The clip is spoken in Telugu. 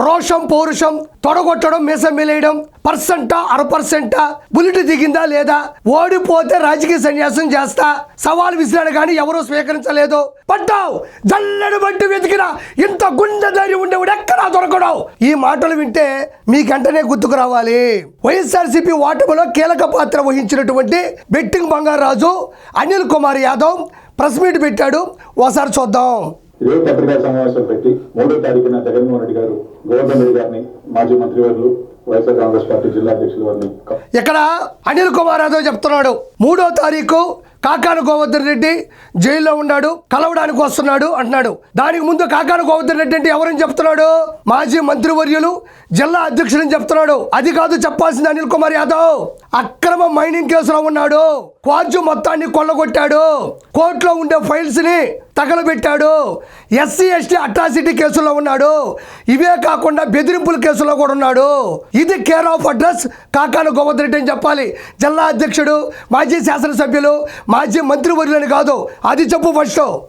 రోషం పౌరుషం, తొడగొట్టడం, మీసం మెలేయడం, పర్సెంటా 1% బుల్లెట్ దిగిందా లేదా, ఓడిపోతే రాజకీయ సన్యాసం చేస్తా, సవాల్ విసిరాడు కానీ ఎవరూ స్వీకరించలేదు, పట్టావు జల్లెడు బట్టి వెతికినా ఇంత గుండె ధైర్యం ఉండేవాడు ఎక్కడా దొరకడం. ఈ మాటలు వింటే మీకంటనే గుర్తుకు రావాలి వైఎస్ఆర్సీపీ ఓటమిలో కీలక పాత్ర వహించినటువంటి betting Bangaraju Anil Kumar Yadav press meet పెట్టాడు. ఒకసారి చూద్దాం. ఇదే పత్రికా సమావేశాలు పెట్టి 3వ తారీఖున జగన్మోహన్ రెడ్డి గారు గోవర్ధన్ రెడ్డి గారిని మాజీ మంత్రివర్యులు వైఎస్ఆర్ కాంగ్రెస్ పార్టీ జిల్లా అధ్యక్షులు వారిని ఇక్కడ అనిల్ కుమార్ యాదవ్ చెప్తున్నాడు 3వ తారీఖు కాకాన గోవర్ధన్ రెడ్డి జైల్లో ఉన్నాడు, కలవడానికి వస్తున్నాడు అంటున్నాడు. దానికి ముందు కాకాన గోవర్ధన్ రెడ్డి అంటే ఎవరని చెప్తున్నాడు? మాజీ మంత్రివర్యులు జిల్లా అధ్యక్షులని చెప్తున్నాడు. అది కాదు చెప్పాల్సింది అనిల్ కుమార్ యాదవ్. అక్రమ మైనింగ్ కేసులో ఉన్నాడు, క్వార్జు మొత్తాన్ని కొల్లగొట్టాడు, కోర్టులో ఉండే ఫైల్స్ ని తగలబెట్టాడు, ఎస్సీ ఎస్టీ అట్రాసిటీ కేసులో ఉన్నాడు, ఇవే కాకుండా బెదిరింపుల కేసులో కూడా ఉన్నాడు. ఇది కేర్ ఆఫ్ అడ్రస్ కాకాన గోవర్ధన్ రెడ్డి అని చెప్పాలి. జిల్లా అధ్యక్షుడు, మాజీ శాసనసభ్యులు, మాజీ మంత్రివర్యులని కాదు. అది చెప్పు ఫస్ట్.